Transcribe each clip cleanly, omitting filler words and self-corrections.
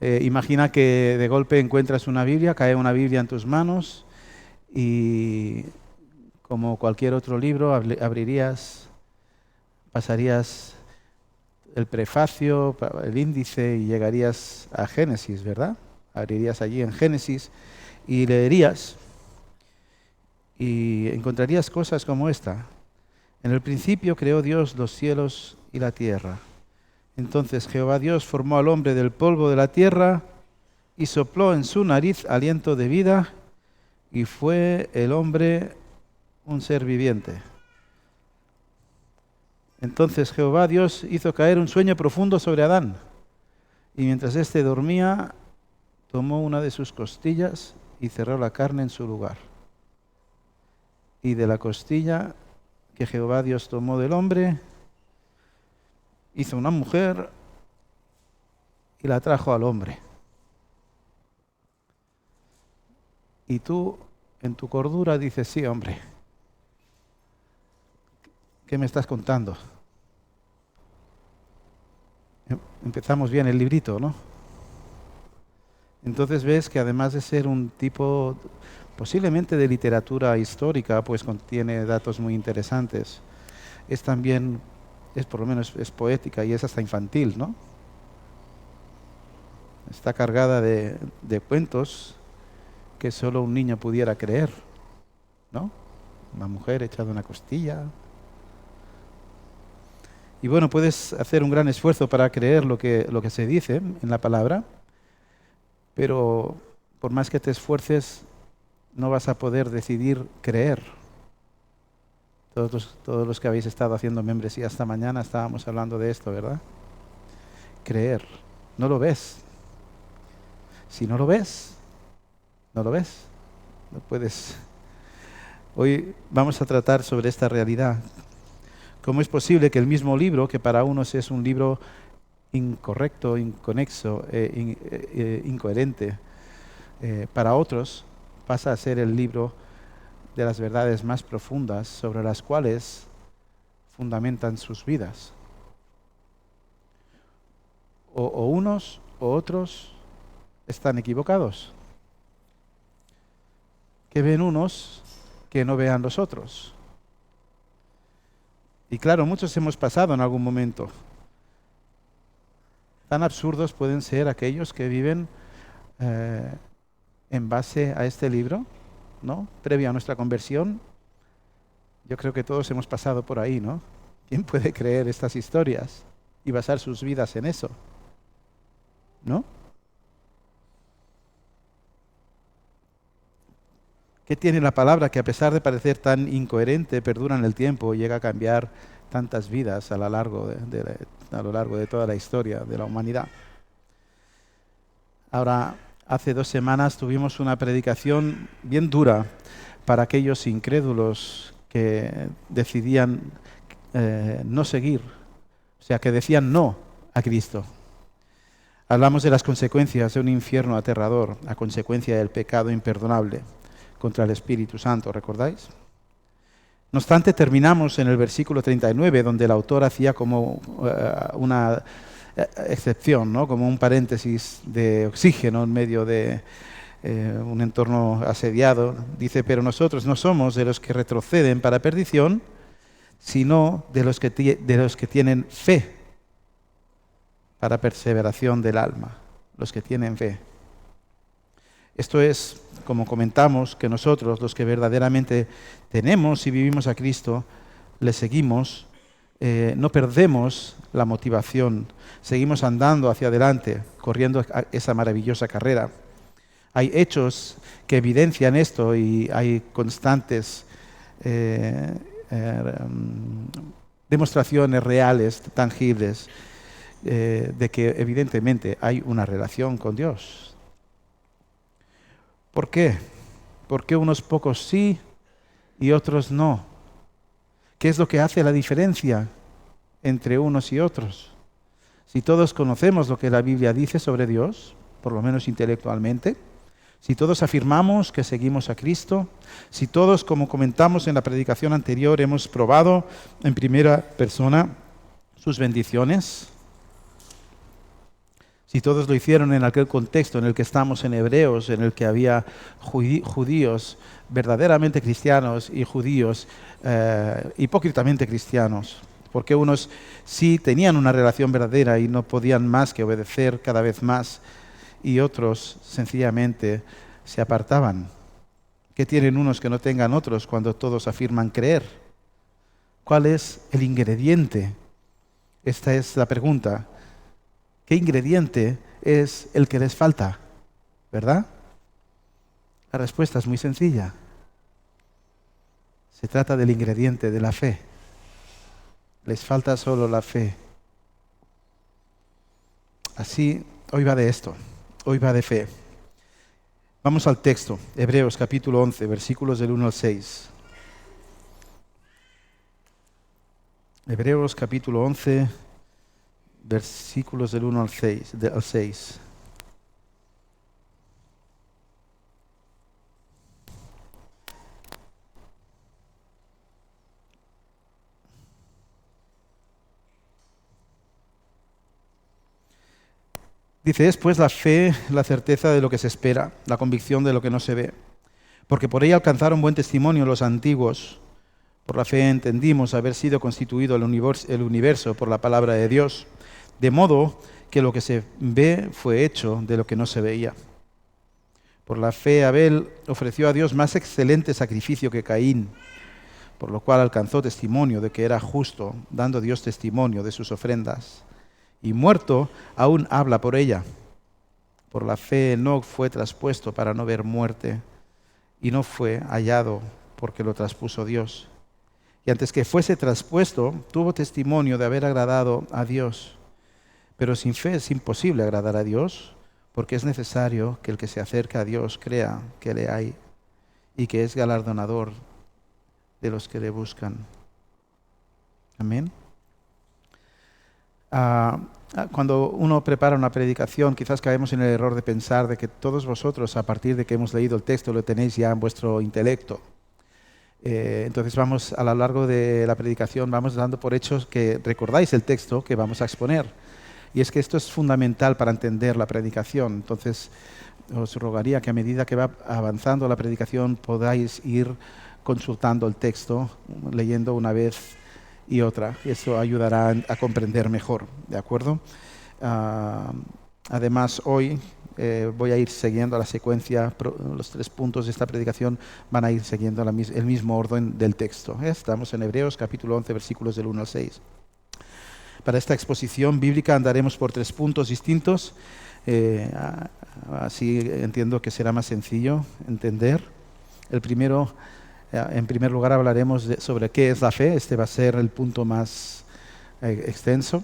Imagina que de golpe encuentras una Biblia, cae una Biblia en tus manos y como cualquier otro libro abrirías, pasarías el prefacio, el índice y llegarías a Génesis, ¿verdad? Abrirías allí en Génesis y leerías y encontrarías cosas como esta. En el principio creó Dios los cielos y la tierra. Entonces Jehová Dios formó al hombre del polvo de la tierra y sopló en su nariz aliento de vida y fue el hombre un ser viviente. Entonces Jehová Dios hizo caer un sueño profundo sobre Adán y mientras éste dormía tomó una de sus costillas y cerró la carne en su lugar. Y de la costilla que Jehová Dios tomó del hombre hizo una mujer y la trajo al hombre. Y tú, en tu cordura, dices, sí, hombre, ¿qué me estás contando? Empezamos bien el librito, ¿no? Entonces ves que además de ser un tipo posiblemente de literatura histórica, pues contiene datos muy interesantes. Es también, por lo menos es poética y es hasta infantil, ¿no? Está cargada de cuentos que solo un niño pudiera creer, ¿no? Una mujer echada una costilla. Y bueno, puedes hacer un gran esfuerzo para creer lo que se dice en la palabra, pero por más que te esfuerces, no vas a poder decidir creer. Todos los que habéis estado haciendo membresía esta mañana estábamos hablando de esto, ¿verdad? Creer. No lo ves. Si no lo ves, no lo ves. No puedes. Hoy vamos a tratar sobre esta realidad. ¿Cómo es posible que el mismo libro, que para unos es un libro incorrecto, inconexo, incoherente, para otros pasa a ser el libro de las verdades más profundas sobre las cuales fundamentan sus vidas? O unos o otros están equivocados. Que ven unos que no vean los otros. Y claro, muchos hemos pasado en algún momento. Tan absurdos pueden ser aquellos que viven en base a este libro, ¿no? Previo a nuestra conversión. Yo creo que todos hemos pasado por ahí, ¿no? ¿Quién puede creer estas historias y basar sus vidas en eso? ¿No? ¿Qué tiene la palabra que a pesar de parecer tan incoherente, perdura en el tiempo y llega a cambiar tantas vidas a lo largo de toda la historia de la humanidad? Ahora, hace 2 semanas tuvimos una predicación bien dura para aquellos incrédulos que decidían no seguir, o sea, que decían no a Cristo. Hablamos de las consecuencias de un infierno aterrador a consecuencia del pecado imperdonable contra el Espíritu Santo, ¿recordáis? No obstante, terminamos en el versículo 39, donde el autor hacía como una excepción, ¿no? Como un paréntesis de oxígeno en medio de un entorno asediado. Dice, pero nosotros no somos de los que retroceden para perdición, sino de los que tienen fe para perseveración del alma, los que tienen fe. Esto es, como comentamos, que nosotros, los que verdaderamente tenemos y vivimos a Cristo, le seguimos, no perdemos la motivación, seguimos andando hacia adelante, corriendo esa maravillosa carrera. Hay hechos que evidencian esto y hay constantes demostraciones reales, tangibles, de que evidentemente hay una relación con Dios. ¿Por qué? ¿Por qué unos pocos sí y otros no? ¿Qué es lo que hace la diferencia entre unos y otros? Si todos conocemos lo que la Biblia dice sobre Dios, por lo menos intelectualmente, si todos afirmamos que seguimos a Cristo, si todos, como comentamos en la predicación anterior, hemos probado en primera persona sus bendiciones, Si todos lo hicieron en aquel contexto en el que estamos en Hebreos, en el que había judíos verdaderamente cristianos y judíos hipócritamente cristianos, porque unos sí tenían una relación verdadera y no podían más que obedecer cada vez más, y otros sencillamente se apartaban. ¿Qué tienen unos que no tengan otros cuando todos afirman creer? ¿Cuál es el ingrediente? Esta es la pregunta. ¿Qué ingrediente es el que les falta? ¿Verdad? La respuesta es muy sencilla. Se trata del ingrediente de la fe. Les falta solo la fe. Así, hoy va de esto. Hoy va de fe. Vamos al texto. Hebreos capítulo 11, versículos del 1 al 6. Hebreos capítulo 11, versículos del 1 al 6. Dice, es pues la fe, la certeza de lo que se espera, la convicción de lo que no se ve. Porque por ella alcanzaron buen testimonio los antiguos. Por la fe entendimos haber sido constituido el universo por la palabra de Dios, de modo que lo que se ve fue hecho de lo que no se veía. Por la fe Abel ofreció a Dios más excelente sacrificio que Caín, por lo cual alcanzó testimonio de que era justo, dando Dios testimonio de sus ofrendas. Y muerto, aún habla por ella. Por la fe Enoc fue traspuesto para no ver muerte, y no fue hallado porque lo traspuso Dios. Y antes que fuese traspuesto, tuvo testimonio de haber agradado a Dios. Pero sin fe es imposible agradar a Dios, porque es necesario que el que se acerca a Dios crea que le hay y que es galardonador de los que le buscan. Amén. Cuando uno prepara una predicación, quizás caemos en el error de pensar de que todos vosotros, a partir de que hemos leído el texto, lo tenéis ya en vuestro intelecto. Entonces vamos, a lo largo de la predicación, vamos dando por hechos que recordáis el texto que vamos a exponer. Y es que esto es fundamental para entender la predicación. Entonces os rogaría que a medida que va avanzando la predicación podáis ir consultando el texto, leyendo una vez y otra, y eso ayudará a comprender mejor, ¿de acuerdo? Además, hoy voy a ir siguiendo la secuencia, los 3 puntos de esta predicación van a ir siguiendo el mismo orden del texto. Estamos en Hebreos capítulo 11, versículos del 1 al 6. Para esta exposición bíblica andaremos por 3 puntos distintos, así entiendo que será más sencillo entender. El primero, en primer lugar, hablaremos sobre qué es la fe. Este va a ser el punto más extenso.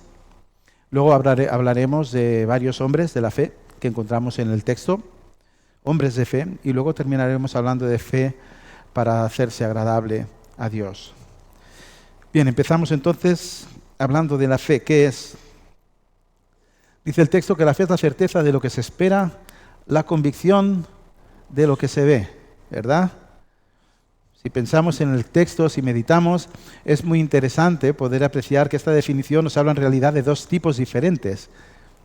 Luego hablaremos de varios hombres de la fe que encontramos en el texto, hombres de fe, y luego terminaremos hablando de fe para hacerse agradable a Dios. Bien, empezamos entonces hablando de la fe. ¿Qué es? Dice el texto que la fe es la certeza de lo que se espera, la convicción de lo que se ve, ¿verdad? Si pensamos en el texto, si meditamos, es muy interesante poder apreciar que esta definición nos habla en realidad de 2 tipos diferentes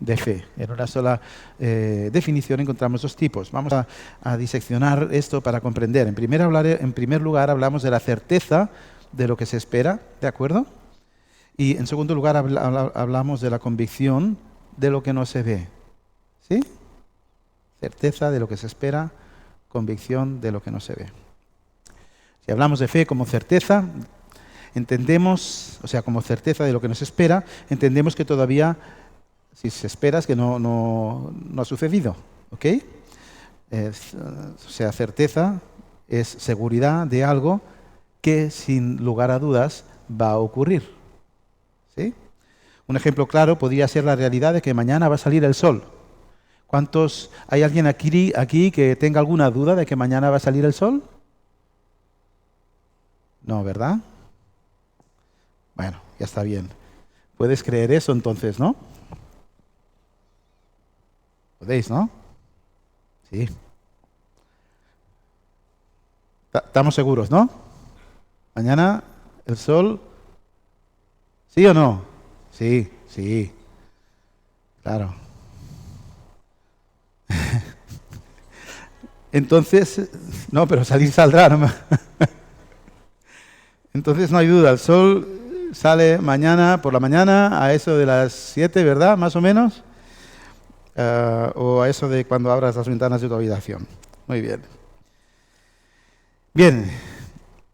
de fe. En una sola definición encontramos 2 tipos. Vamos a diseccionar esto para comprender. En primer lugar, hablamos de la certeza de lo que se espera, ¿de acuerdo? Y en segundo lugar, hablamos de la convicción de lo que no se ve. ¿Sí? Certeza de lo que se espera, convicción de lo que no se ve. Si hablamos de fe como certeza, entendemos, o sea, como certeza de lo que nos espera, entendemos que todavía, si se espera, es que no ha sucedido, ¿ok? O sea, certeza es seguridad de algo que sin lugar a dudas va a ocurrir, ¿sí? Un ejemplo claro podría ser la realidad de que mañana va a salir el sol. ¿Hay alguien aquí que tenga alguna duda de que mañana va a salir el sol? No, ¿verdad? Bueno, ya está bien. ¿Puedes creer eso entonces, no? ¿Podéis, no? Sí. Estamos seguros, ¿no? Mañana el sol, ¿sí o no? Sí, claro. Entonces, no, pero salir saldrá. ¿No? Entonces no hay duda, el sol sale mañana por la mañana a eso de las 7, ¿verdad? Más o menos. O a eso de cuando abras las ventanas de tu habitación. Muy bien. Bien,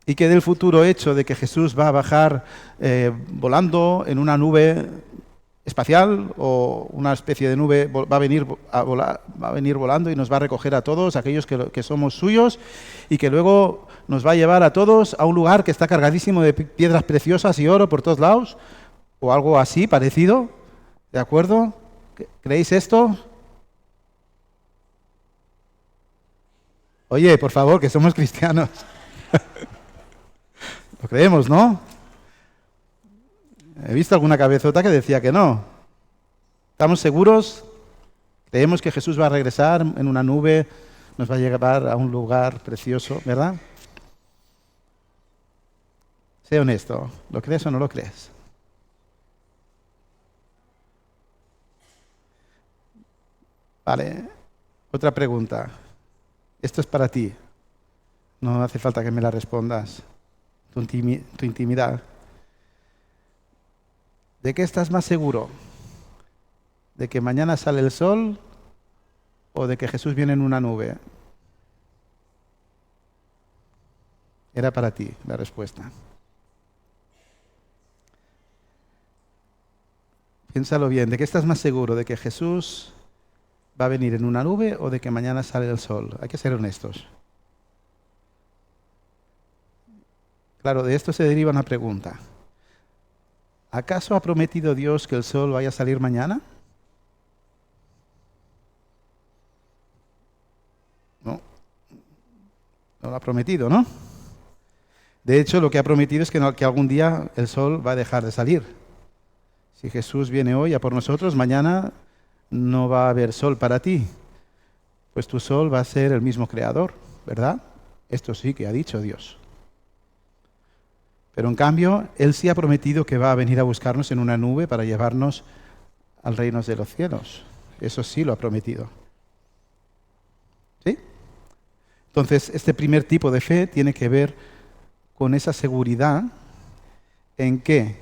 y que del futuro hecho de que Jesús va a bajar volando en una nube espacial o una especie de nube, va a venir volando y nos va a recoger a todos, aquellos que somos suyos, y que luego nos va a llevar a todos a un lugar que está cargadísimo de piedras preciosas y oro por todos lados, o algo así parecido, ¿de acuerdo? ¿Creéis esto? Oye, por favor, que somos cristianos. Lo creemos, ¿no? He visto alguna cabezota que decía que no. ¿Estamos seguros? Creemos que Jesús va a regresar en una nube, nos va a llevar a un lugar precioso, ¿verdad? Sé honesto, ¿lo crees o no lo crees? Vale, otra pregunta. Esto es para ti. No hace falta que me la respondas. Tu intimidad. ¿De qué estás más seguro? ¿De que mañana sale el sol o de que Jesús viene en una nube? Era para ti la respuesta. Piénsalo bien. ¿De qué estás más seguro? ¿De que Jesús va a venir en una nube o de que mañana sale el sol? Hay que ser honestos. Claro, de esto se deriva una pregunta. ¿Acaso ha prometido Dios que el sol vaya a salir mañana? No, no lo ha prometido, ¿no? De hecho, lo que ha prometido es que algún día el sol va a dejar de salir. Si Jesús viene hoy a por nosotros, mañana no va a haber sol para ti, pues tu sol va a ser el mismo creador, ¿verdad? Esto sí que ha dicho Dios. Pero en cambio, Él sí ha prometido que va a venir a buscarnos en una nube para llevarnos al reino de los cielos. Eso sí lo ha prometido. ¿Sí? Entonces, este primer tipo de fe tiene que ver con esa seguridad en que,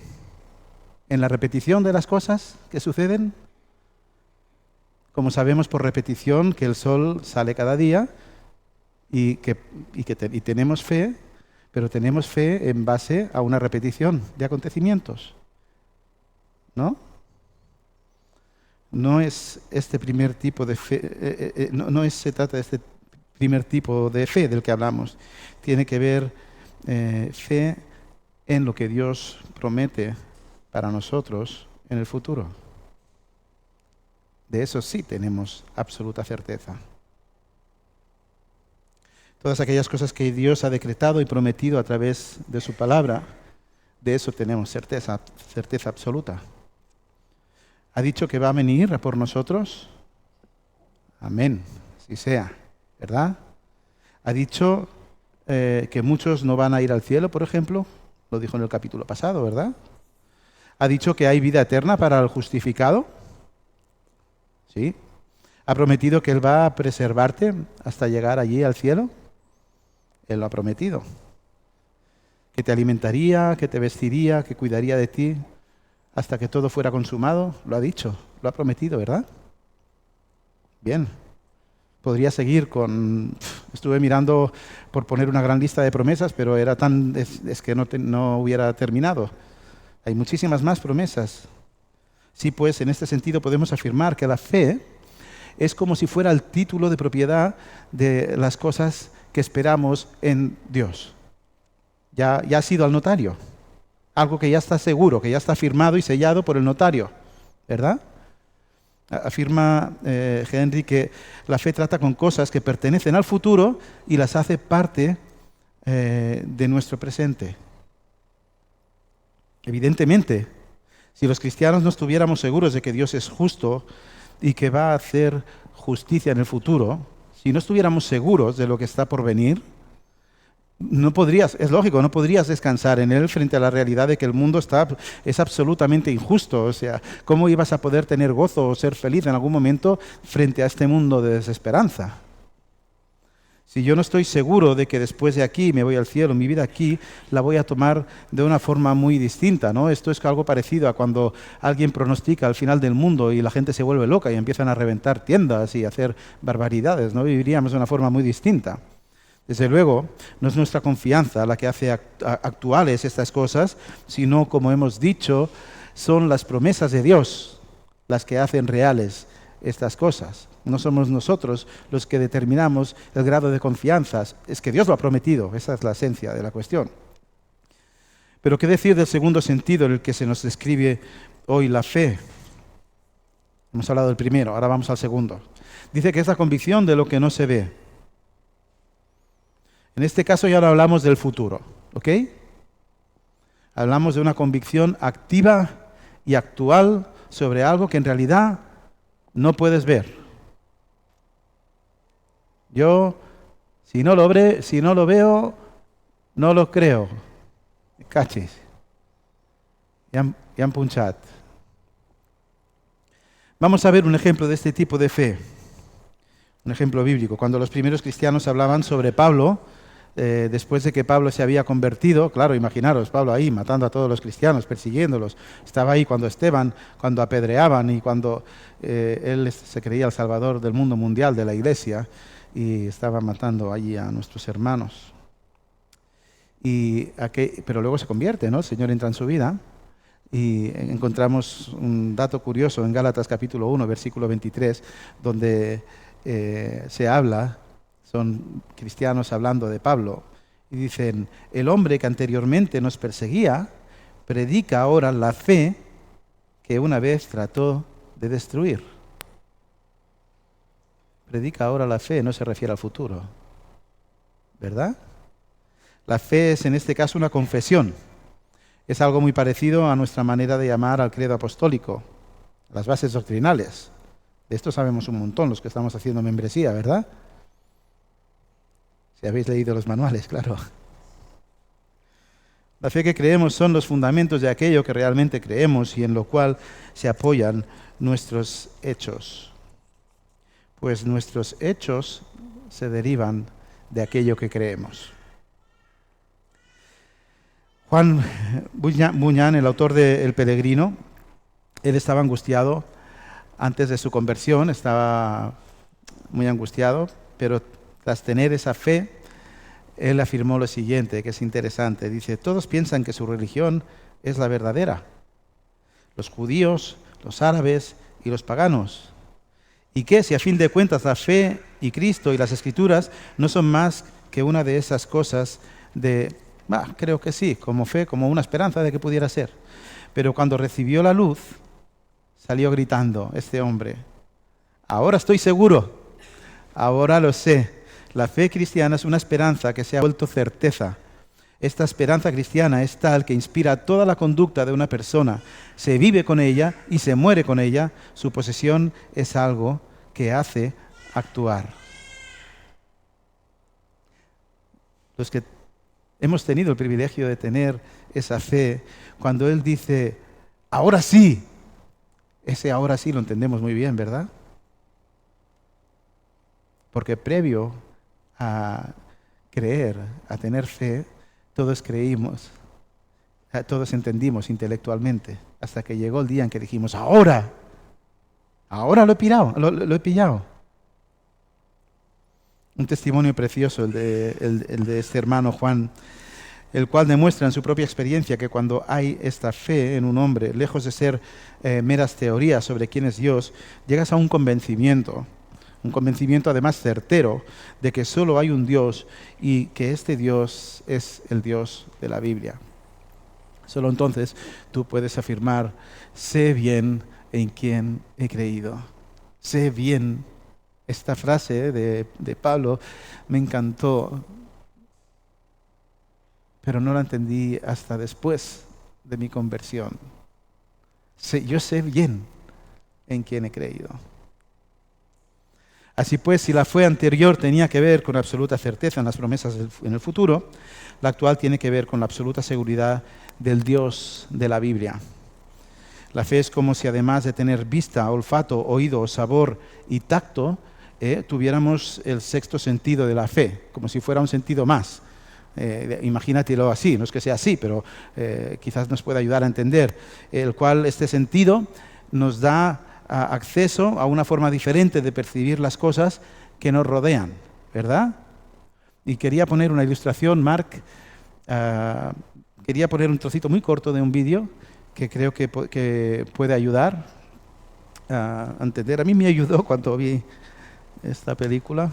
en la repetición de las cosas que suceden, como sabemos por repetición que el sol sale cada día y tenemos fe, pero tenemos fe en base a una repetición de acontecimientos, ¿no? No es este primer tipo de fe, no se trata de este primer tipo de fe del que hablamos. Tiene que ver fe en lo que Dios promete para nosotros en el futuro. De eso sí tenemos absoluta certeza. Todas aquellas cosas que Dios ha decretado y prometido a través de su palabra, de eso tenemos certeza absoluta. ¿Ha dicho que va a venir a por nosotros? Amén, así sea, ¿verdad? ¿Ha dicho que muchos no van a ir al cielo, por ejemplo? Lo dijo en el capítulo pasado, ¿verdad? ¿Ha dicho que hay vida eterna para el justificado? Sí. ¿Ha prometido que Él va a preservarte hasta llegar allí al cielo? Él lo ha prometido. Que te alimentaría, que te vestiría, que cuidaría de ti hasta que todo fuera consumado. Lo ha dicho, lo ha prometido, ¿verdad? Bien. Podría seguir con... Estuve mirando por poner una gran lista de promesas, pero era tan... es que no hubiera terminado. Hay muchísimas más promesas. Sí, pues en este sentido podemos afirmar que la fe es como si fuera el título de propiedad de las cosas que esperamos en Dios. Ya ha sido al notario. Algo que ya está seguro, que ya está firmado y sellado por el notario, ¿verdad? Afirma Henry que la fe trata con cosas que pertenecen al futuro y las hace parte de nuestro presente. Evidentemente, si los cristianos no estuviéramos seguros de que Dios es justo y que va a hacer justicia en el futuro, si no estuviéramos seguros de lo que está por venir, es lógico, no podrías descansar en Él frente a la realidad de que el mundo es absolutamente injusto. O sea, ¿cómo ibas a poder tener gozo o ser feliz en algún momento frente a este mundo de desesperanza? Si yo no estoy seguro de que después de aquí me voy al cielo, mi vida aquí la voy a tomar de una forma muy distinta, ¿no? Esto es algo parecido a cuando alguien pronostica el final del mundo y la gente se vuelve loca y empiezan a reventar tiendas y a hacer barbaridades, ¿no? Viviríamos de una forma muy distinta. Desde luego, no es nuestra confianza la que hace actuales estas cosas, sino, como hemos dicho, son las promesas de Dios las que hacen reales estas cosas. No somos nosotros los que determinamos el grado de confianza, es que Dios lo ha prometido, esa es la esencia de la cuestión. Pero ¿qué decir del segundo sentido en el que se nos describe hoy la fe? Hemos hablado del primero, ahora vamos al segundo. Dice que es la convicción de lo que no se ve. En este caso ya no hablamos del futuro, ¿ok? Hablamos de una convicción activa y actual sobre algo que en realidad no puedes ver. Yo, si no lo veo, no lo creo. Cachis. Ja han punchat. Vamos a ver un ejemplo de este tipo de fe. Un ejemplo bíblico. Cuando los primeros cristianos hablaban sobre Pablo, después de que Pablo se había convertido, claro, imaginaros, Pablo ahí matando a todos los cristianos, persiguiéndolos. Estaba ahí cuando Esteban, cuando apedreaban y cuando él se creía el salvador del mundo mundial, de la iglesia, y estaba matando allí a nuestros hermanos. Pero luego se convierte, ¿no? El Señor entra en su vida y encontramos un dato curioso en Gálatas capítulo 1, versículo 23, donde se habla, son cristianos hablando de Pablo, y dicen, el hombre que anteriormente nos perseguía, predica ahora la fe que una vez trató de destruir. Predica ahora la fe, no se refiere al futuro, ¿verdad? La fe es en este caso una confesión. Es algo muy parecido a nuestra manera de llamar al credo apostólico, las bases doctrinales. De esto sabemos un montón los que estamos haciendo membresía, ¿verdad? Si habéis leído los manuales, claro. La fe que creemos son los fundamentos de aquello que realmente creemos y en lo cual se apoyan nuestros hechos. Pues nuestros hechos se derivan de aquello que creemos. Juan Bunyan, el autor de El Peregrino, él estaba angustiado antes de su conversión, estaba muy angustiado, pero tras tener esa fe, él afirmó lo siguiente, que es interesante. Dice, todos piensan que su religión es la verdadera. Los judíos, los árabes y los paganos. Y que si a fin de cuentas la fe y Cristo y las Escrituras no son más que una de esas cosas creo que sí, como fe, como una esperanza de que pudiera ser. Pero cuando recibió la luz, salió gritando este hombre, ahora estoy seguro, ahora lo sé. La fe cristiana es una esperanza que se ha vuelto certeza. Esta esperanza cristiana es tal que inspira toda la conducta de una persona. Se vive con ella y se muere con ella. Su posesión es algo que hace actuar. Los que hemos tenido el privilegio de tener esa fe, cuando Él dice, ahora sí, ese ahora sí lo entendemos muy bien, ¿verdad? Porque previo a creer, a tener fe, todos creímos, todos entendimos intelectualmente, hasta que llegó el día en que dijimos, ahora lo he pillado. Un testimonio precioso el de este hermano Juan, el cual demuestra en su propia experiencia que cuando hay esta fe en un hombre, lejos de ser meras teorías sobre quién es Dios, llegas a un convencimiento además certero de que solo hay un Dios y que este Dios es el Dios de la Biblia. Solo entonces tú puedes afirmar, sé bien en quién he creído. Sé bien. Esta frase de Pablo me encantó, pero no la entendí hasta después de mi conversión. Yo sé bien en quién he creído. Así pues, si la fe anterior tenía que ver con absoluta certeza en las promesas en el futuro, la actual tiene que ver con la absoluta seguridad del Dios de la Biblia. La fe es como si además de tener vista, olfato, oído, sabor y tacto, tuviéramos el sexto sentido de la fe, como si fuera un sentido más. Imagínatelo así, no es que sea así, pero quizás nos pueda ayudar a entender, el cual este sentido nos da acceso a una forma diferente de percibir las cosas que nos rodean, ¿verdad? Y quería poner una ilustración, Mark, quería poner un trocito muy corto de un vídeo que creo que puede ayudar a entender. A mí me ayudó cuando vi esta película.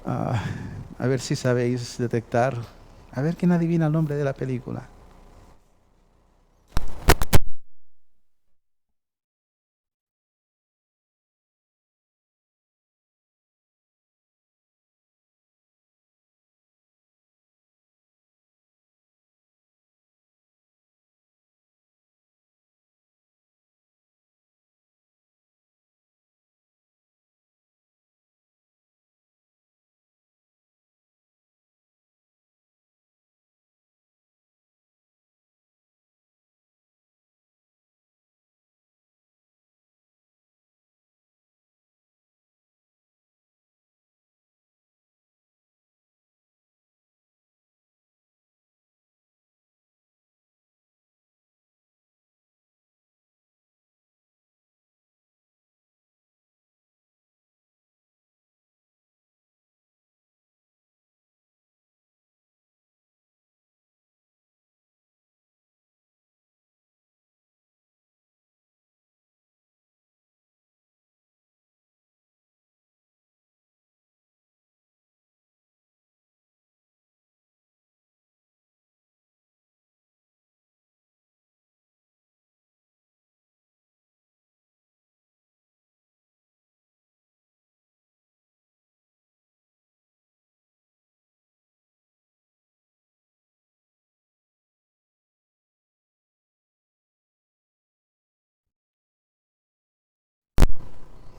A ver si sabéis detectar. A ver quién adivina el nombre de la película.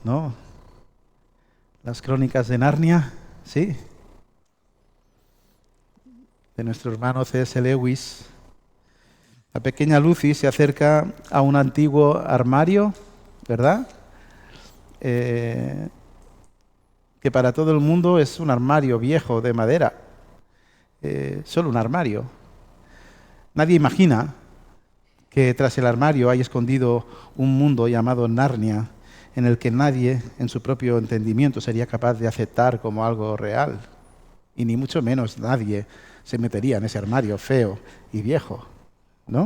¿No? Las crónicas de Narnia, ¿sí? De nuestro hermano C.S. Lewis. La pequeña Lucy se acerca a un antiguo armario, ¿verdad? Que para todo el mundo es un armario viejo de madera. Solo un armario. Nadie imagina que tras el armario hay escondido un mundo llamado Narnia, en el que nadie, en su propio entendimiento, sería capaz de aceptar como algo real. Y ni mucho menos nadie se metería en ese armario feo y viejo, ¿no?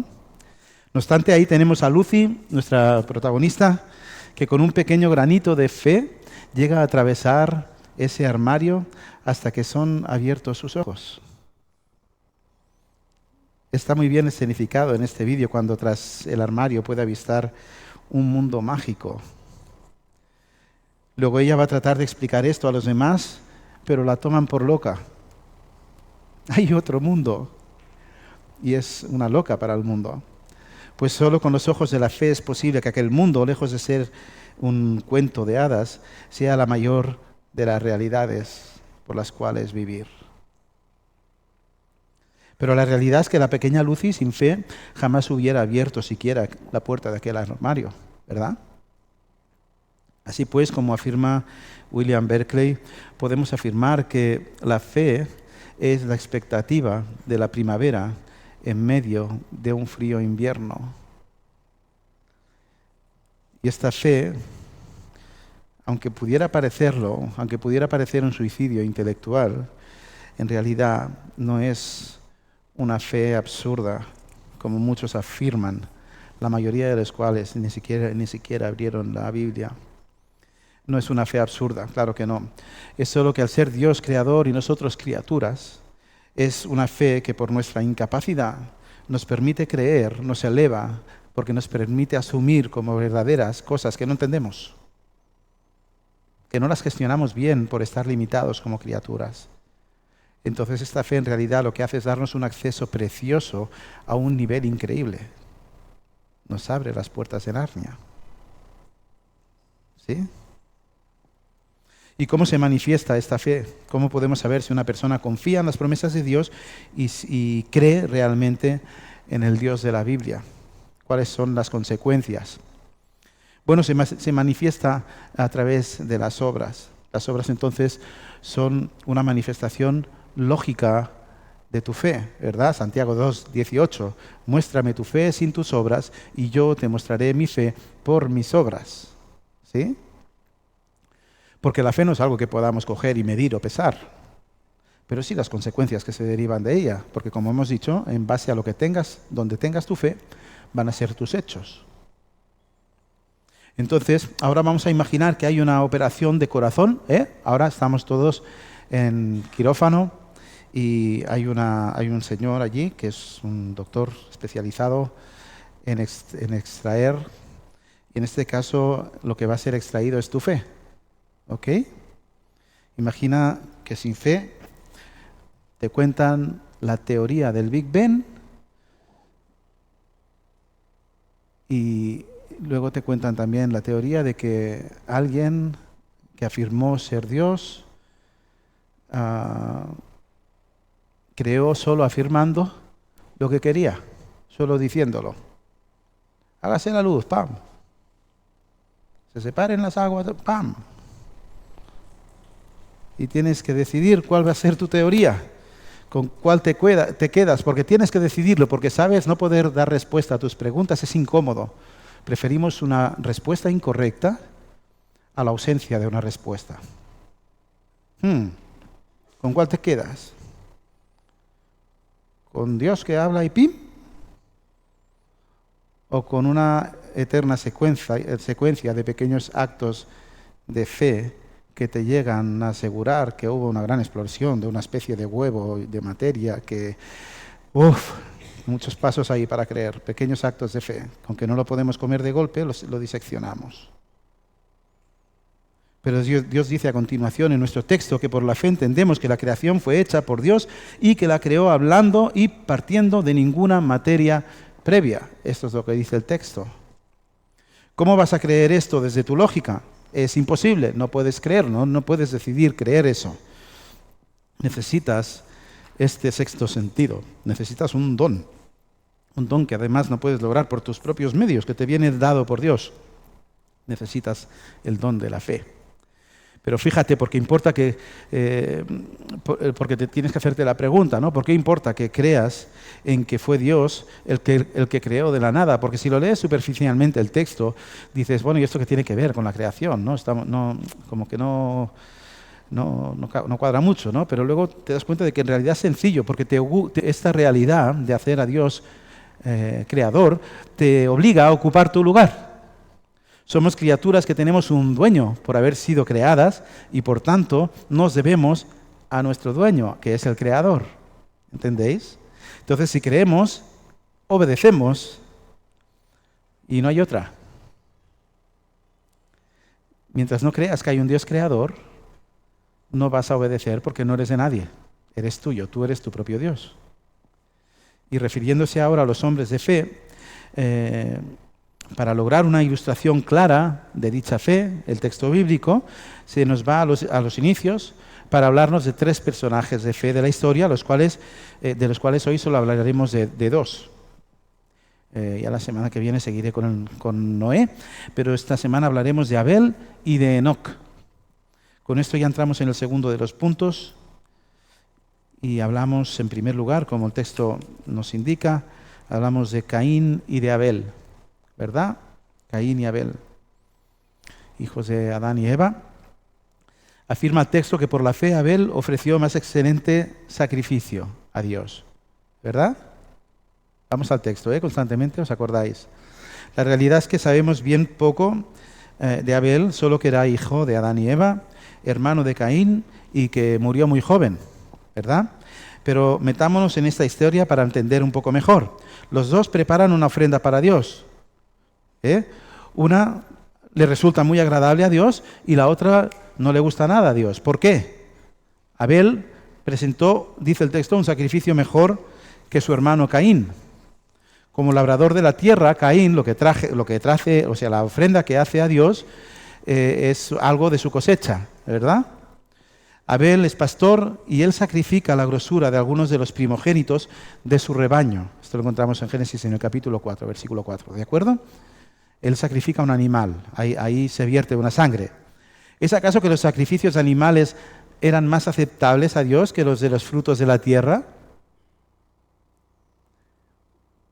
No obstante, ahí tenemos a Lucy, nuestra protagonista, que con un pequeño granito de fe llega a atravesar ese armario hasta que son abiertos sus ojos. Está muy bien escenificado en este vídeo cuando tras el armario puede avistar un mundo mágico. Luego ella va a tratar de explicar esto a los demás, pero la toman por loca. Hay otro mundo y es una loca para el mundo. Pues solo con los ojos de la fe es posible que aquel mundo, lejos de ser un cuento de hadas, sea la mayor de las realidades por las cuales vivir. Pero la realidad es que la pequeña Lucy, sin fe, jamás hubiera abierto siquiera la puerta de aquel armario, ¿verdad? Así pues, como afirma William Berkeley, podemos afirmar que la fe es la expectativa de la primavera en medio de un frío invierno. Y esta fe, aunque pudiera parecerlo, aunque pudiera parecer un suicidio intelectual, en realidad no es una fe absurda, como muchos afirman, la mayoría de los cuales ni siquiera abrieron la Biblia. No es una fe absurda, claro que no. Es solo que al ser Dios creador y nosotros criaturas, es una fe que por nuestra incapacidad nos permite creer, nos eleva, porque nos permite asumir como verdaderas cosas que no entendemos, que no las gestionamos bien por estar limitados como criaturas. Entonces esta fe en realidad lo que hace es darnos un acceso precioso a un nivel increíble. Nos abre las puertas de Narnia. ¿Sí? ¿Y cómo se manifiesta esta fe? ¿Cómo podemos saber si una persona confía en las promesas de Dios y cree realmente en el Dios de la Biblia? ¿Cuáles son las consecuencias? Bueno, se manifiesta a través de las obras. Las obras entonces son una manifestación lógica de tu fe, ¿verdad? Santiago 2:18. Muéstrame tu fe sin tus obras y yo te mostraré mi fe por mis obras. ¿Sí? Porque la fe no es algo que podamos coger y medir o pesar, pero sí las consecuencias que se derivan de ella. Porque como hemos dicho, en base a lo que tengas, donde tengas tu fe, van a ser tus hechos. Entonces, ahora vamos a imaginar que hay una operación de corazón, Ahora estamos todos en quirófano y hay un señor allí que es un doctor especializado en extraer, y en este caso lo que va a ser extraído es tu fe, ¿ok? Imagina que sin fe te cuentan la teoría del Big Bang y luego te cuentan también la teoría de que alguien que afirmó ser Dios creó solo afirmando lo que quería, solo diciéndolo. Hágase la luz, ¡pam! Se separen las aguas, ¡pam! Y tienes que decidir cuál va a ser tu teoría, con cuál te quedas, porque tienes que decidirlo, porque sabes, no poder dar respuesta a tus preguntas es incómodo. Preferimos una respuesta incorrecta a la ausencia de una respuesta. ¿Con cuál te quedas? ¿Con Dios que habla y pim? ¿O con una eterna secuencia de pequeños actos de fe que te llegan a asegurar que hubo una gran explosión de una especie de huevo de materia que... muchos pasos ahí para creer, pequeños actos de fe. Aunque no lo podemos comer de golpe, lo diseccionamos. Pero Dios dice a continuación en nuestro texto que por la fe entendemos que la creación fue hecha por Dios y que la creó hablando y partiendo de ninguna materia previa. Esto es lo que dice el texto. ¿Cómo vas a creer esto desde tu lógica? Es imposible, no puedes creer, no puedes decidir creer eso. Necesitas este sexto sentido, necesitas un don que además no puedes lograr por tus propios medios, que te viene dado por Dios. Necesitas el don de la fe. Pero fíjate, porque importa porque te tienes que hacerte la pregunta, ¿no? ¿Por qué importa que creas en que fue Dios el que creó de la nada? Porque si lo lees superficialmente el texto, dices, bueno, ¿y esto qué tiene que ver con la creación? Como que no cuadra mucho, ¿no? Pero luego te das cuenta de que en realidad es sencillo, porque esta realidad de hacer a Dios creador te obliga a ocupar tu lugar. Somos criaturas que tenemos un dueño por haber sido creadas y por tanto nos debemos a nuestro dueño, que es el creador. ¿Entendéis? Entonces, si creemos, obedecemos y no hay otra. Mientras no creas que hay un Dios creador, no vas a obedecer porque no eres de nadie. Eres tuyo, tú eres tu propio Dios. Y refiriéndose ahora a los hombres de fe, para lograr una ilustración clara de dicha fe, el texto bíblico se nos va a los inicios para hablarnos de 3 personajes de fe de la historia, de los cuales hoy solo hablaremos de 2. Ya la semana que viene seguiré con Noé, pero esta semana hablaremos de Abel y de Enoc. Con esto ya entramos en el segundo de los puntos y hablamos en primer lugar, como el texto nos indica, hablamos de Caín y de Abel, ¿verdad? Caín y Abel, hijos de Adán y Eva. Afirma el texto que por la fe Abel ofreció más excelente sacrificio a Dios, ¿verdad? Vamos al texto, constantemente, ¿os acordáis? La realidad es que sabemos bien poco de Abel, solo que era hijo de Adán y Eva, hermano de Caín y que murió muy joven, ¿verdad? Pero metámonos en esta historia para entender un poco mejor. Los dos preparan una ofrenda para Dios. Una le resulta muy agradable a Dios y la otra no le gusta nada a Dios. ¿Por qué? Abel presentó, dice el texto, un sacrificio mejor que su hermano Caín. Como labrador de la tierra, Caín lo que trace, o sea, la ofrenda que hace a Dios es algo de su cosecha, ¿verdad? Abel es pastor y él sacrifica la grosura de algunos de los primogénitos de su rebaño. Esto lo encontramos en Génesis en el capítulo 4, versículo 4, ¿de acuerdo? Él sacrifica un animal, ahí se vierte una sangre. ¿Es acaso que los sacrificios animales eran más aceptables a Dios que los de los frutos de la tierra?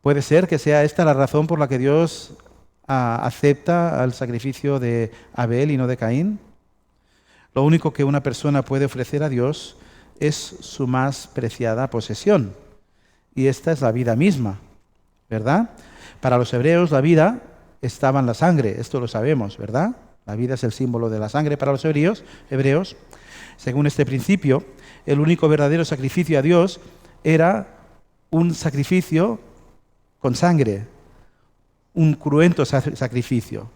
Puede ser que sea esta la razón por la que Dios acepta el sacrificio de Abel y no de Caín. Lo único que una persona puede ofrecer a Dios es su más preciada posesión. Y esta es la vida misma, ¿verdad? Para los hebreos la vida estaba en la sangre, esto lo sabemos, ¿verdad? La vida es el símbolo de la sangre para los hebreos. Según este principio, el único verdadero sacrificio a Dios era un sacrificio con sangre, un cruento sacrificio,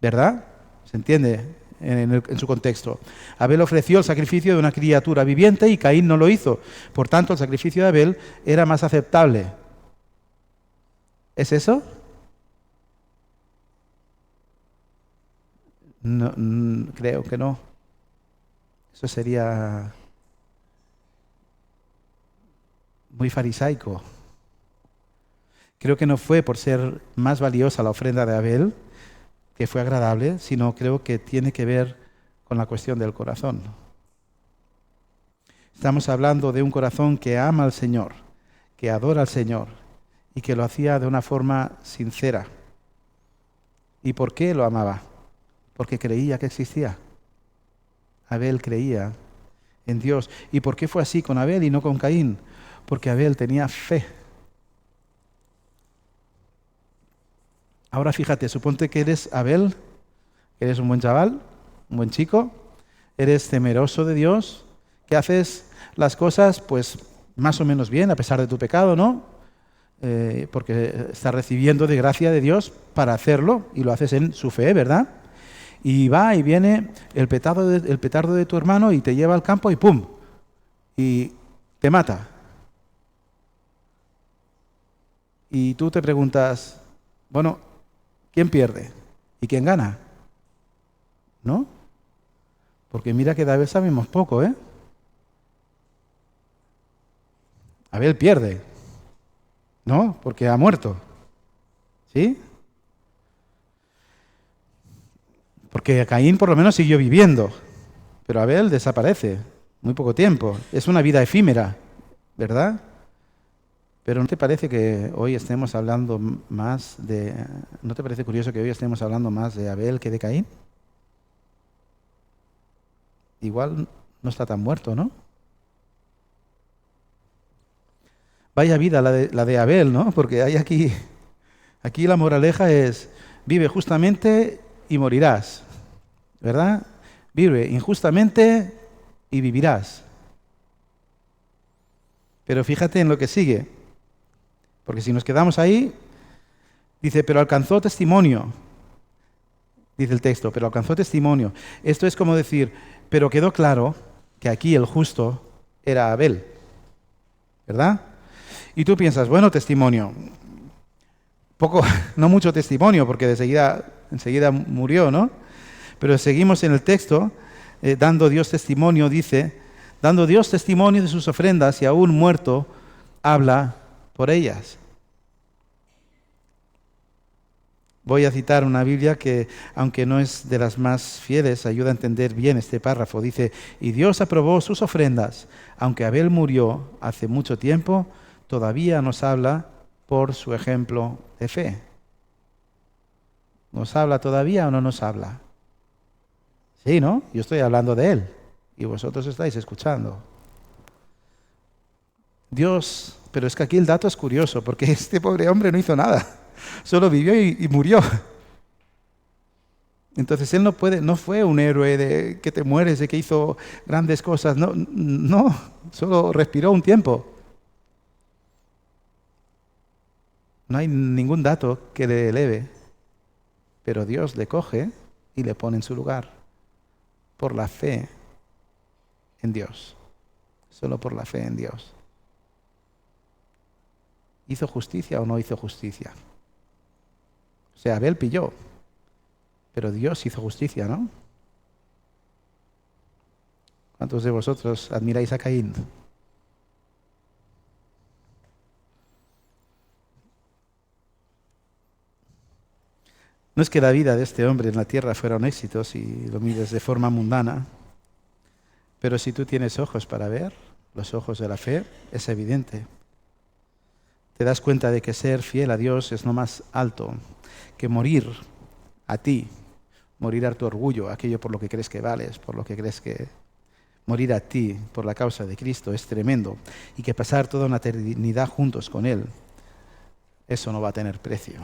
¿verdad? ¿Se entiende en su contexto? Abel ofreció el sacrificio de una criatura viviente y Caín no lo hizo. Por tanto, el sacrificio de Abel era más aceptable. ¿Es eso? No, creo que no. Eso sería muy farisaico. Creo que no fue por ser más valiosa la ofrenda de Abel, que fue agradable, sino creo que tiene que ver con la cuestión del corazón. Estamos hablando de un corazón que ama al Señor, que adora al Señor y que lo hacía de una forma sincera. ¿Y por qué lo amaba? Porque creía que existía. Abel creía en Dios. ¿Y por qué fue así con Abel y no con Caín? Porque Abel tenía fe. Ahora fíjate, suponte que eres Abel, eres un buen chaval, un buen chico, eres temeroso de Dios, que haces las cosas pues más o menos bien a pesar de tu pecado, ¿no? Porque estás recibiendo de gracia de Dios para hacerlo y lo haces en su fe, ¿verdad? Y va y viene el petardo de tu hermano y te lleva al campo y ¡pum! Y te mata. Y tú te preguntas, bueno, ¿quién pierde? ¿Y quién gana? ¿No? Porque mira que de Abel sabemos poco, ¿eh? Abel pierde, ¿no? Porque ha muerto. ¿Sí? Porque Caín por lo menos siguió viviendo, pero Abel desaparece, muy poco tiempo. Es una vida efímera, ¿verdad? Pero ¿no te parece que hoy estemos hablando más de... ¿No te parece curioso que hoy estemos hablando más de Abel que de Caín? Igual no está tan muerto, ¿no? Vaya vida la de Abel, ¿no? Porque hay aquí la moraleja es, vive justamente y morirás, ¿verdad? Vive injustamente y vivirás. Pero fíjate en lo que sigue, porque si nos quedamos ahí, dice, pero alcanzó testimonio, dice el texto, pero alcanzó testimonio. Esto es como decir, pero quedó claro que aquí el justo era Abel, ¿verdad? Y tú piensas, bueno, testimonio, poco, no mucho testimonio, porque enseguida murió, ¿no? Pero seguimos en el texto, dando Dios testimonio, dice, dando Dios testimonio de sus ofrendas y aún muerto, habla por ellas. Voy a citar una Biblia que, aunque no es de las más fieles, ayuda a entender bien este párrafo. Dice, y Dios aprobó sus ofrendas, aunque Abel murió hace mucho tiempo, todavía nos habla por su ejemplo de fe. ¿Nos habla todavía o no nos habla? Sí, ¿no? Yo estoy hablando de él y vosotros estáis escuchando. Dios, pero es que aquí el dato es curioso, porque este pobre hombre no hizo nada, solo vivió y murió. Entonces él no fue un héroe de que te mueres, de que hizo grandes cosas, no, solo respiró un tiempo. No hay ningún dato que le eleve, pero Dios le coge y le pone en su lugar por la fe en Dios, solo por la fe en Dios. ¿Hizo justicia o no hizo justicia? O sea, Abel pilló, pero Dios hizo justicia, ¿no? ¿Cuántos de vosotros admiráis a Caín? No es que la vida de este hombre en la tierra fuera un éxito si lo mides de forma mundana, pero si tú tienes ojos para ver, los ojos de la fe, es evidente. Te das cuenta de que ser fiel a Dios es lo más alto, que morir a ti, morir a tu orgullo, aquello por lo que crees que vales, por lo que crees que morir a ti por la causa de Cristo es tremendo, y que pasar toda una eternidad juntos con Él, eso no va a tener precio.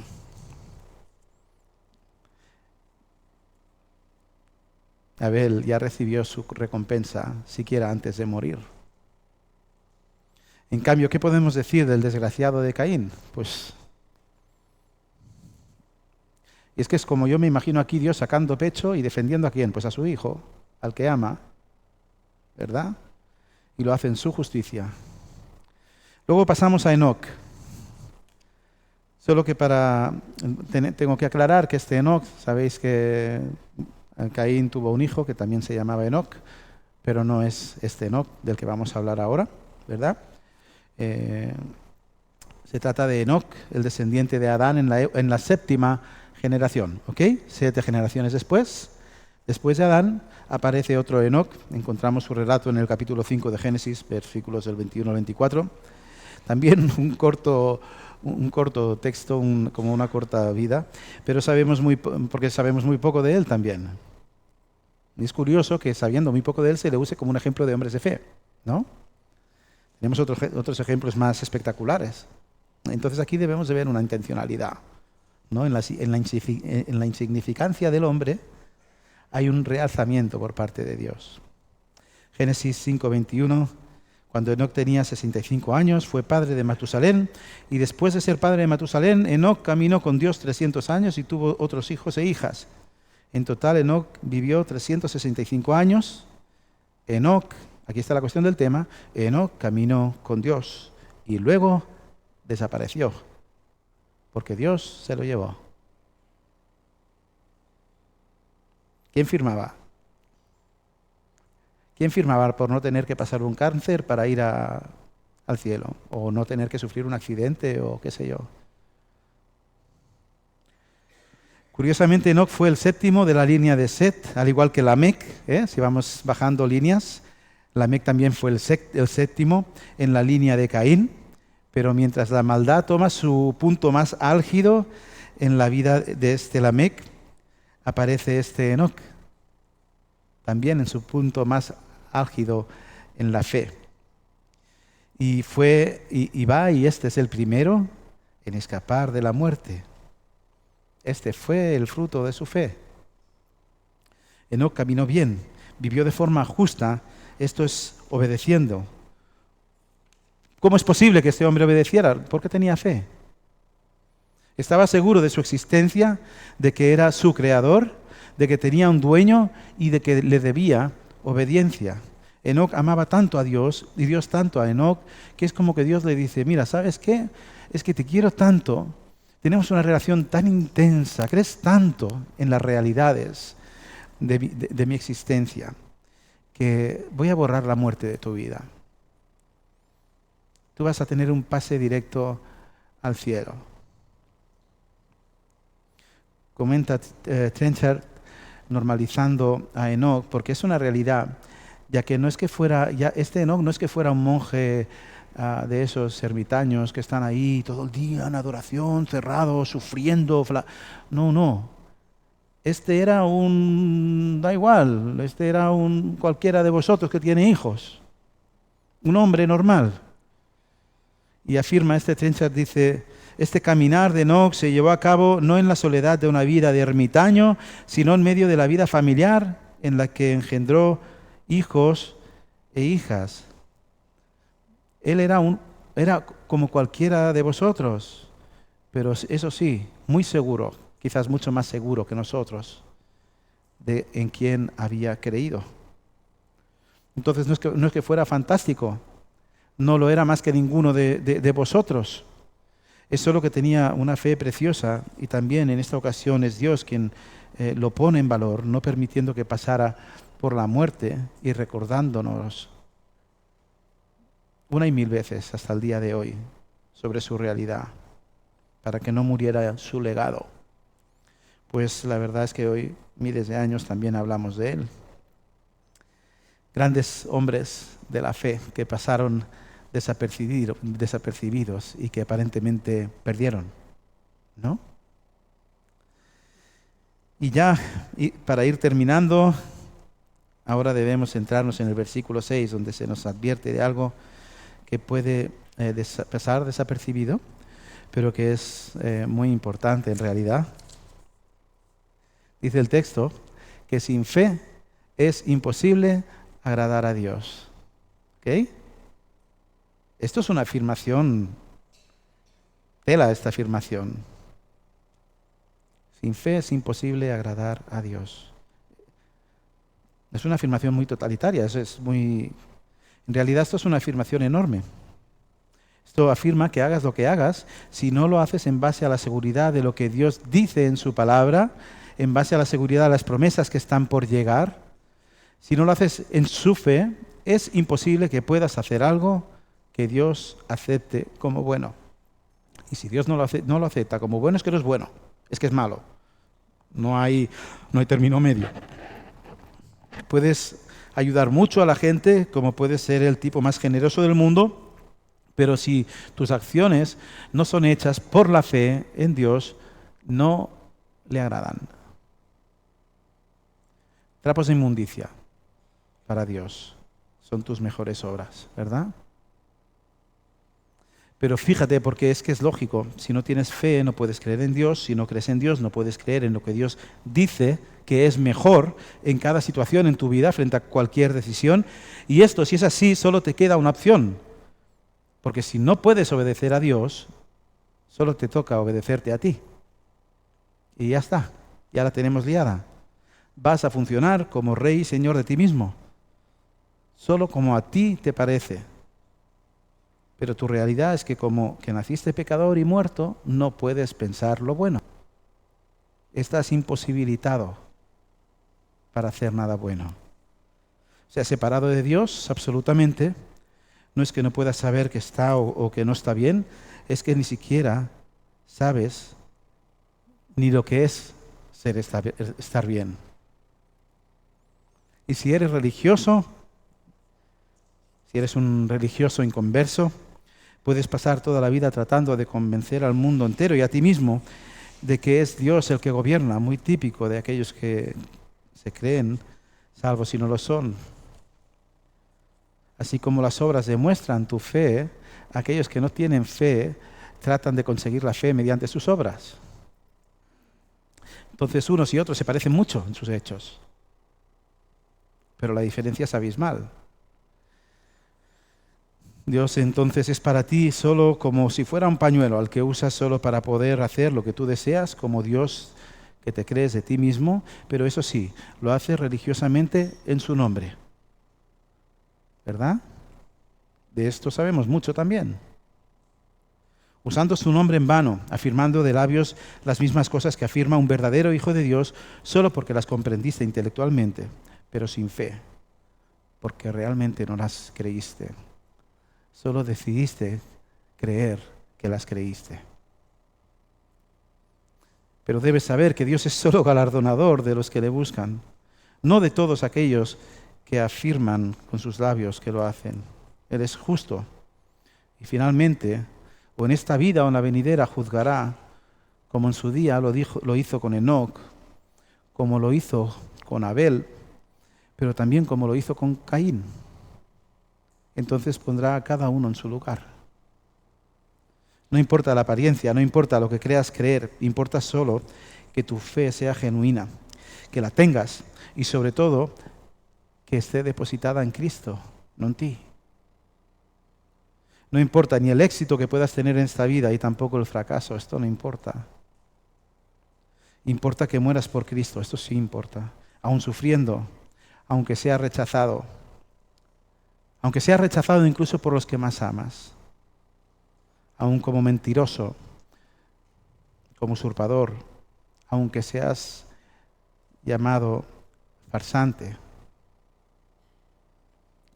Abel ya recibió su recompensa siquiera antes de morir. En cambio, ¿qué podemos decir del desgraciado de Caín? Pues es que es como yo me imagino aquí Dios sacando pecho y defendiendo a quién, pues a su hijo, al que ama, ¿verdad? Y lo hace en su justicia. Luego pasamos a Enoc. Solo que tengo que aclarar que este Enoc, sabéis que Caín tuvo un hijo que también se llamaba Enoc, pero no es este Enoc del que vamos a hablar ahora, ¿verdad? Se trata de Enoc, el descendiente de Adán en la séptima generación, ¿ok? 7 generaciones después de Adán, aparece otro Enoc. Encontramos su relato en el capítulo 5 de Génesis, versículos del 21 al 24. También un corto texto, como una corta vida, pero porque sabemos muy poco de él también. Y es curioso que sabiendo muy poco de él se le use como un ejemplo de hombres de fe, ¿no? Tenemos otros ejemplos más espectaculares. Entonces aquí debemos de ver una intencionalidad, ¿no? En la insignificancia del hombre hay un realzamiento por parte de Dios. Génesis 5:21, cuando Enoc tenía 65 años, fue padre de Matusalén, y después de ser padre de Matusalén, Enoc caminó con Dios 300 años y tuvo otros hijos e hijas. En total, Enoc vivió 365 años. Enoc, aquí está la cuestión del tema, Enoc caminó con Dios y luego desapareció, porque Dios se lo llevó. ¿Quién firmaba? ¿Quién firmaba por no tener que pasar un cáncer para ir al cielo? O no tener que sufrir un accidente o qué sé yo. Curiosamente, Enoc fue el séptimo de la línea de Set, al igual que Lamec. Si vamos bajando líneas, Lamec también fue el séptimo en la línea de Caín. Pero mientras la maldad toma su punto más álgido en la vida de este Lamec, aparece este Enoc, también en su punto más álgido en la fe. Y este es el primero en escapar de la muerte. Este fue el fruto de su fe. Enoc caminó bien, vivió de forma justa, esto es obedeciendo. ¿Cómo es posible que este hombre obedeciera? Porque tenía fe. Estaba seguro de su existencia, de que era su creador, de que tenía un dueño y de que le debía obediencia. Enoc amaba tanto a Dios y Dios tanto a Enoc, que es como que Dios le dice, mira, ¿sabes qué? Es que te quiero tanto, tenemos una relación tan intensa, crees tanto en las realidades de mi existencia, que voy a borrar la muerte de tu vida. Tú vas a tener un pase directo al cielo. Comenta Trenchard normalizando a Enoc, porque es una realidad, ya que no es que fuera, este Enoc no es que fuera un monje de esos ermitaños que están ahí todo el día en adoración, cerrados, sufriendo. No. Este era da igual, este era cualquiera de vosotros que tiene hijos, un hombre normal. Y afirma Trenchard, dice, este caminar de Enoc se llevó a cabo no en la soledad de una vida de ermitaño, sino en medio de la vida familiar en la que engendró hijos e hijas. Él era como cualquiera de vosotros, pero eso sí, muy seguro, quizás mucho más seguro que nosotros, en quien había creído. Entonces no es que fuera fantástico, no lo era más que ninguno de vosotros. Es solo que tenía una fe preciosa, y también en esta ocasión es Dios quien lo pone en valor, no permitiendo que pasara por la muerte y recordándonos una y mil veces hasta el día de hoy sobre su realidad, para que no muriera su legado. pues la verdad es que hoy, miles de años, también hablamos de él. Grandes hombres de la fe que pasaron desapercibidos y que aparentemente perdieron, ¿no? Y ya, para ir terminando, ahora debemos centrarnos en el versículo 6, donde se nos advierte de algo que puede pasar desapercibido, pero que es muy importante en realidad. Dice el texto que sin fe es imposible agradar a Dios. ¿Ok? Esto es una afirmación, tela esta afirmación. Sin fe es imposible agradar a Dios. Es una afirmación muy totalitaria, en realidad esto es una afirmación enorme. Esto afirma que hagas lo que hagas, si no lo haces en base a la seguridad de lo que Dios dice en su palabra, en base a la seguridad de las promesas que están por llegar, si no lo haces en su fe, es imposible que puedas hacer algo que Dios acepte como bueno. Y si Dios no lo acepta como bueno, es que no es bueno, es que es malo. No hay término medio. Puedes ayudar mucho a la gente, como puedes ser el tipo más generoso del mundo, pero si tus acciones no son hechas por la fe en Dios, no le agradan. Trapos de inmundicia para Dios son tus mejores obras, ¿verdad? Pero fíjate, porque es que es lógico, si no tienes fe no puedes creer en Dios, si no crees en Dios no puedes creer en lo que Dios dice que es mejor en cada situación en tu vida frente a cualquier decisión. Y esto, si es así, solo te queda una opción, porque si no puedes obedecer a Dios, solo te toca obedecerte a ti. Y ya está, ya la tenemos liada. Vas a funcionar como rey y señor de ti mismo, solo como a ti te parece. Pero tu realidad es que como que naciste pecador y muerto, no puedes pensar lo bueno. Estás imposibilitado para hacer nada bueno. O sea, separado de Dios absolutamente, no es que no puedas saber que está o que no está bien, es que ni siquiera sabes ni lo que es estar bien. Y si eres religioso, si eres un religioso inconverso, puedes pasar toda la vida tratando de convencer al mundo entero y a ti mismo de que es Dios el que gobierna, muy típico de aquellos que se creen, salvo si no lo son. Así como las obras demuestran tu fe, aquellos que no tienen fe tratan de conseguir la fe mediante sus obras. Entonces unos y otros se parecen mucho en sus hechos, pero la diferencia es abismal. Dios entonces es para ti solo como si fuera un pañuelo al que usas solo para poder hacer lo que tú deseas, como Dios que te crees de ti mismo, pero eso sí, lo haces religiosamente en su nombre. ¿Verdad? De esto sabemos mucho también. Usando su nombre en vano, afirmando de labios las mismas cosas que afirma un verdadero hijo de Dios, solo porque las comprendiste intelectualmente, pero sin fe, porque realmente no las creíste. Solo decidiste creer que las creíste. Pero debes saber que Dios es solo galardonador de los que le buscan, no de todos aquellos que afirman con sus labios que lo hacen. Él es justo. Y finalmente, o en esta vida o en la venidera, juzgará, como en su día lo hizo con Enoc, como lo hizo con Abel, pero también como lo hizo con Caín. Entonces pondrá a cada uno en su lugar. No importa la apariencia, no importa lo que creas creer, importa solo que tu fe sea genuina, que la tengas y sobre todo que esté depositada en Cristo, no en ti. No importa ni el éxito que puedas tener en esta vida y tampoco el fracaso, esto no importa. Importa que mueras por Cristo, esto sí importa, aun sufriendo, aunque sea rechazado incluso por los que más amas, aun como mentiroso, como usurpador, aunque seas llamado farsante,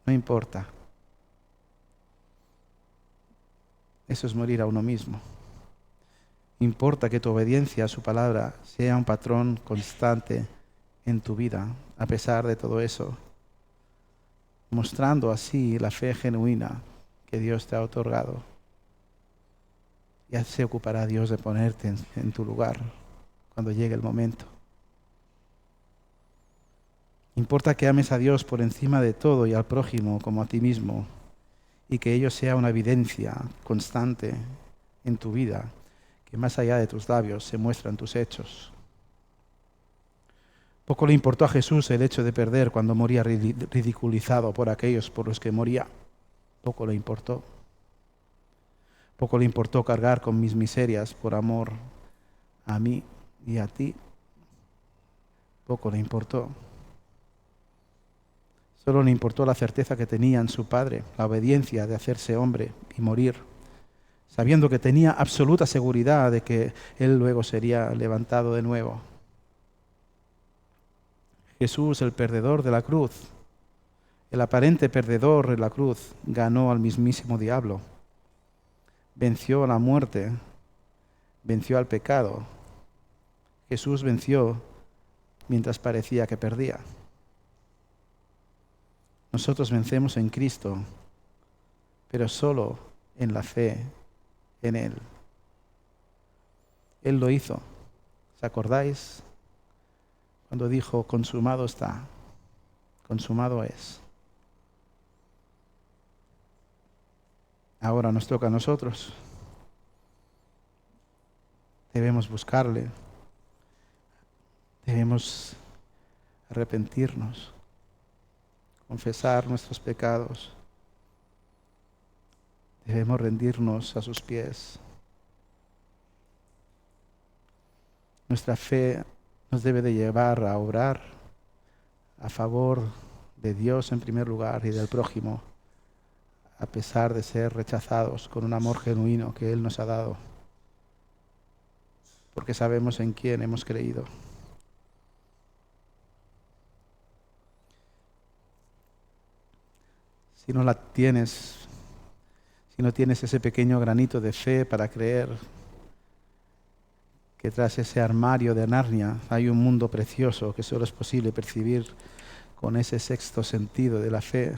no importa. Eso es morir a uno mismo. Importa que tu obediencia a su palabra sea un patrón constante en tu vida, a pesar de todo eso, mostrando así la fe genuina que Dios te ha otorgado. Ya se ocupará Dios de ponerte en tu lugar cuando llegue el momento. Importa que ames a Dios por encima de todo y al prójimo como a ti mismo, y que ello sea una evidencia constante en tu vida, que más allá de tus labios se muestra en tus hechos. Poco le importó a Jesús el hecho de perder cuando moría ridiculizado por aquellos por los que moría. Poco le importó. Poco le importó cargar con mis miserias por amor a mí y a ti. Poco le importó. Solo le importó la certeza que tenía en su Padre, la obediencia de hacerse hombre y morir, sabiendo que tenía absoluta seguridad de que Él luego sería levantado de nuevo. Jesús, el perdedor de la cruz, el aparente perdedor de la cruz, ganó al mismísimo diablo, venció a la muerte, venció al pecado. Jesús venció mientras parecía que perdía. Nosotros vencemos en Cristo, pero solo en la fe en Él. Él lo hizo. ¿Os acordáis? Cuando dijo, consumado está, consumado es. Ahora nos toca a nosotros. Debemos buscarle. Debemos arrepentirnos, confesar nuestros pecados. Debemos rendirnos a sus pies. Nuestra fe nos debe de llevar a obrar a favor de Dios en primer lugar y del prójimo, a pesar de ser rechazados con un amor genuino que Él nos ha dado, porque sabemos en quién hemos creído. Si no la tienes, si no tienes ese pequeño granito de fe para creer que tras ese armario de Narnia hay un mundo precioso que solo es posible percibir con ese sexto sentido de la fe,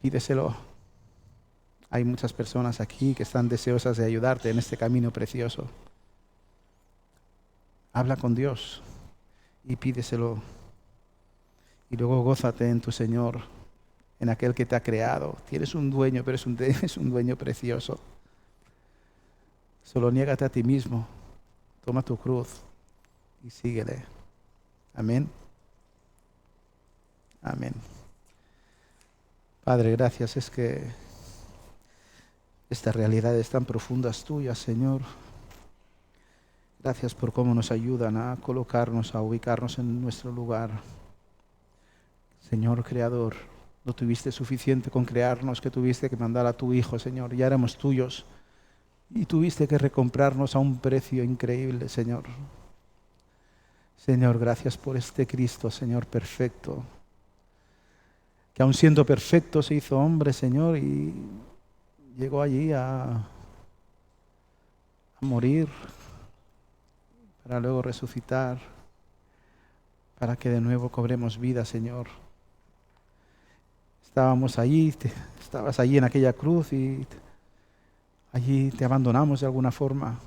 pídeselo. Hay muchas personas aquí que están deseosas de ayudarte en este camino precioso. Habla con Dios y pídeselo. Y luego gózate en tu Señor, en aquel que te ha creado. Tienes un dueño, pero es un dueño precioso. Solo niégate a ti mismo, toma tu cruz y síguele. Amén. Amén. Padre, gracias. Es que estas realidades tan profundas tuyas, Señor. Gracias por cómo nos ayudan a colocarnos, a ubicarnos en nuestro lugar. Señor Creador, no tuviste suficiente con crearnos, que tuviste que mandar a tu Hijo, Señor. Ya éramos tuyos y tuviste que recomprarnos a un precio increíble, Señor. Señor, gracias por este Cristo, Señor, perfecto, que aun siendo perfecto se hizo hombre, Señor, y llegó allí a morir para luego resucitar, para que de nuevo cobremos vida, Señor. Estábamos allí, estabas allí en aquella cruz y allí te abandonamos de alguna forma,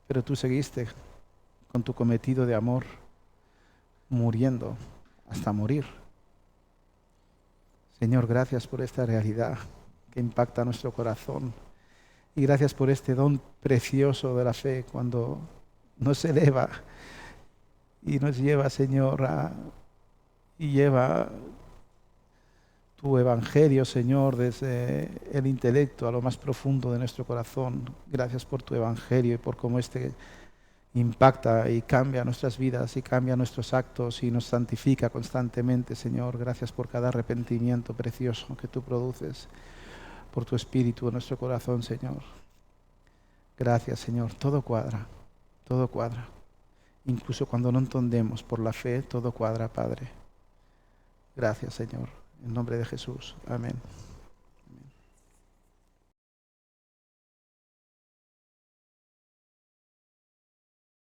pero tú seguiste con tu cometido de amor, muriendo hasta morir. Señor, gracias por esta realidad que impacta nuestro corazón y gracias por este don precioso de la fe cuando nos eleva y nos lleva, Señor, y lleva tu evangelio, Señor, desde el intelecto a lo más profundo de nuestro corazón. Gracias por tu evangelio y por cómo este impacta y cambia nuestras vidas y cambia nuestros actos y nos santifica constantemente, Señor. Gracias por cada arrepentimiento precioso que tú produces, por tu Espíritu en nuestro corazón, Señor. Gracias, Señor. Todo cuadra, todo cuadra. Incluso cuando no entendemos por la fe, todo cuadra, Padre. Gracias, Señor. En nombre de Jesús. Amén.